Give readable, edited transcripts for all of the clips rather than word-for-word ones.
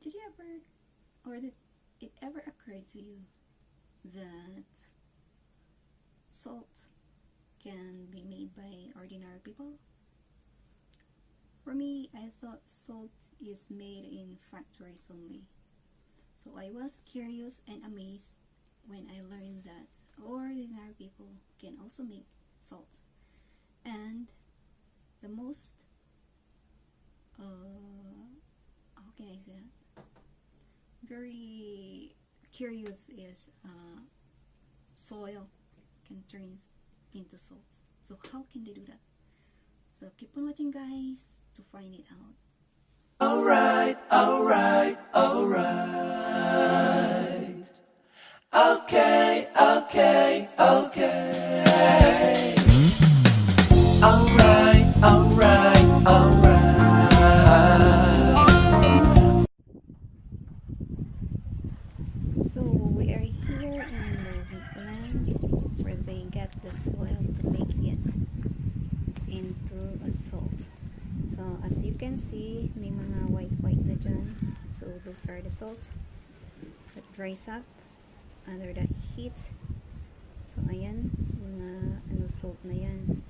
Did you ever, or did it ever occur to you that salt can be made by ordinary people? For me, I thought salt is made in factories only. So I was curious and amazed when I learned that ordinary people can also make salt. And the most, how can I say that? Very curious is soil can turn into salt. So how can they do that? So keep on watching, guys, to find it out. Alright, alright, alright. Okay, okay, okay. Alright, alright, alright. So we are here in the land where they get the soil to make it into a salt. So as you can see, may mga white na dyan. So those are the salt that dries up under the heat. So ayan, mga salt na yan.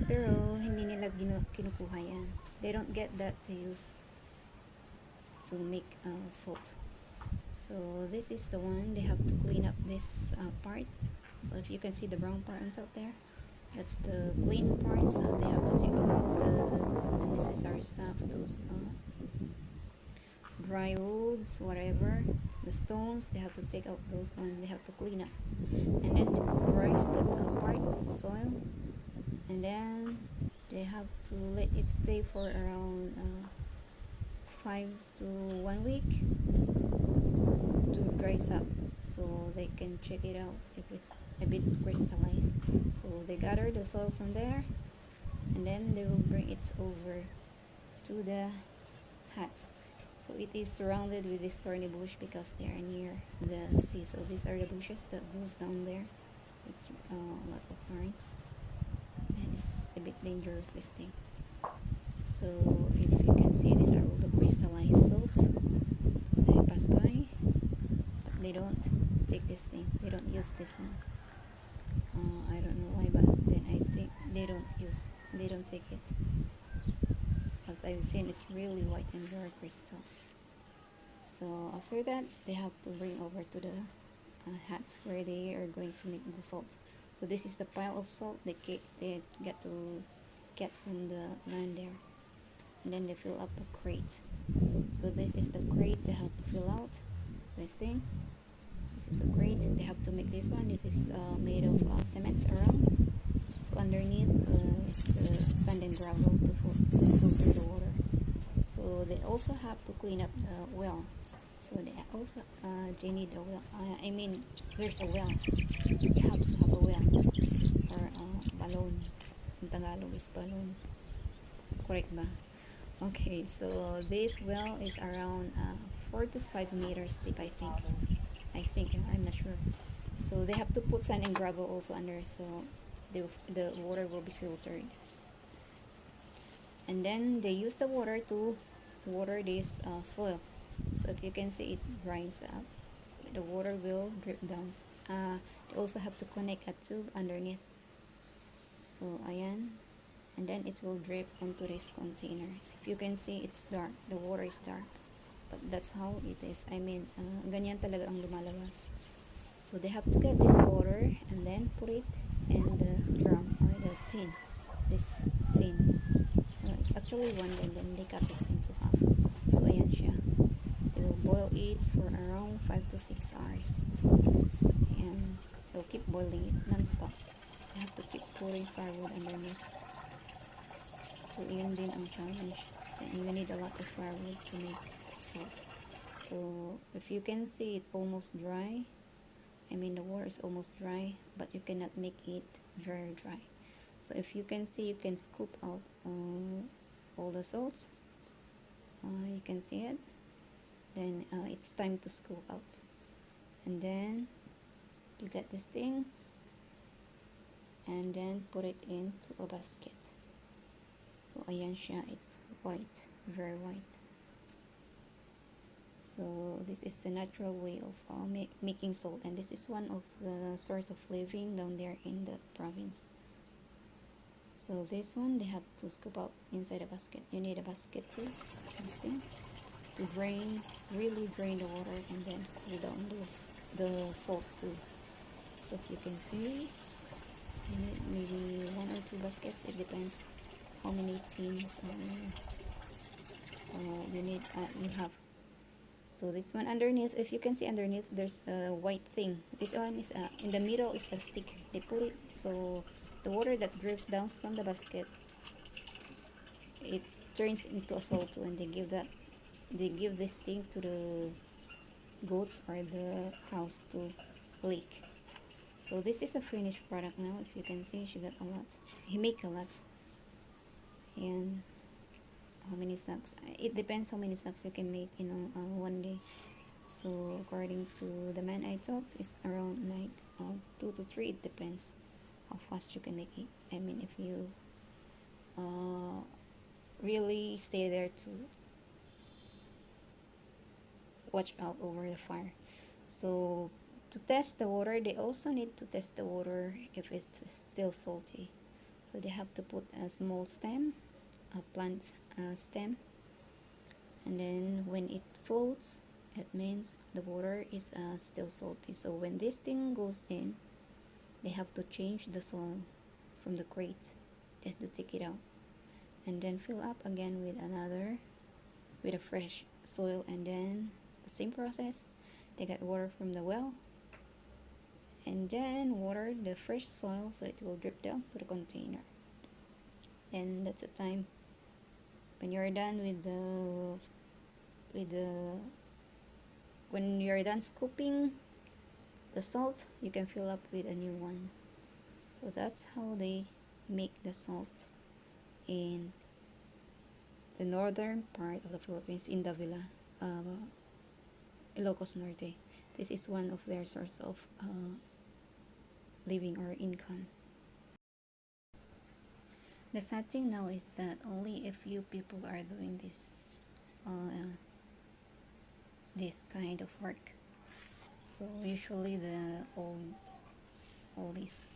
Pero hindi nila kinukuha yan. They don't get that to use to make salt. So this is the one. They have to clean up this part. So if you can see the brown part on top there, that's the clean part. So they have to take out all the unnecessary stuff, those dry woods, whatever, the stones. They have to take out those ones. They have to clean up, and then they pulverize that part with soil, and then they have to let it stay for around 5 to 1 week to dries up, so they can check it out if it's a bit crystallized. So they gather the soil from there, and then they will bring it over to the hut. So it is surrounded with this thorny bush because they are near the sea. So these are the bushes that goes down there. It's a lot of thorns, and it's a bit dangerous, this thing. So if you can see, these are all the crystallized salt they pass by, but they don't take this thing. They don't use this one. I don't know why, but then I think they don't take it. As I've seen, it's really white and very crystal. So after that, they have to bring over to the hut where they are going to make the salt. So this is the pile of salt they get to get from the land there, and then they fill up a crate. So this is the crate they have to fill out. This thing. This is a crate. They have to make this one. This is made of cement around. So underneath is the sand and gravel to filter the water. So they also have to clean up the well. So they also they need a well. I mean, there's a well. You have to have a well or balon. In Tagalog is balon. Correct ba? Okay, so this well is around 4 to 5 meters deep, I think, I'm not sure. So they have to put sand and gravel also under, so the water will be filtered, and then they use the water to water this soil. So if you can see, it dries up, so the water will drip down. They also have to connect a tube underneath, so ayan, and then it will drip onto this container. So if you can see, it's dark, the water is dark, but that's how it is. I mean, ganyan talaga ang lumalabas. So they have to get the water and then put it in the drum or the tin. This tin. It's actually one, and then they cut it into half. So ayan siya. They will boil it for around 5 to 6 hours. And they'll keep boiling it non-stop. They have to keep pouring firewood underneath. So yun din ang challenge. And you need a lot of firewood to make salt. So if you can see, it's almost dry. I mean, the water is almost dry, but you cannot make it very dry. So if you can see, you can scoop out all the salts. You can see it. Then it's time to scoop out, and then you get this thing, and then put it into a basket. So ayan siya, it's white, very white. So this is the natural way of making salt, and this is one of the source of living down there in that province. So this one they have to scoop out inside a basket. You need a basket too, this thing, to drain, really drain the water, and then cool down the salt too. So if you can see, you need maybe 1 or 2 baskets. It depends how many tins you have. So this one underneath, if you can see underneath, there's a white thing. This one is in the middle is a stick. They put it so the water that drips down from the basket, it turns into a salt too, and they give this thing to the goats or the cows to lick. So this is a finished product now. If you can see, she got a lot. He make a lot. And how many sacks? It depends how many sacks you can make in one day. So according to the man I talked, it's around like 2 to 3. It depends how fast you can make it. I mean, if you really stay there to watch out over the fire. So to test the water, they also need to test the water if it's still salty. So they have to put a small stem, a plant stem, and then when it floats, it means the water is still salty. So when this thing goes in, they have to change the soil from the crate. They have to take it out and then fill up again with a fresh soil, and then the same process. They get water from the well and then water the fresh soil so it will drip down to the container. And that's the time when you're done when you're done scooping the salt, you can fill up with a new one. So that's how they make the salt in the northern part of the Philippines, in Davila, Ilocos Norte. This is one of their source of living or income. The sad thing now is that only a few people are doing this kind of work. So usually the oldies,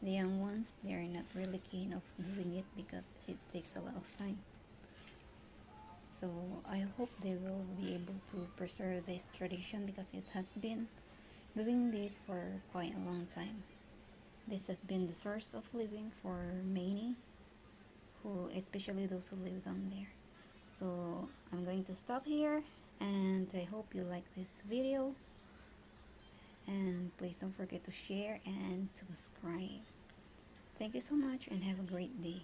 the young ones, they are not really keen of doing it because it takes a lot of time. So I hope they will be able to preserve this tradition because it has been doing this for quite a long time. This has been the source of living for many, especially those who live down there. So I'm going to stop here, and I hope you like this video, and please don't forget to share and subscribe. Thank you so much and have a great day.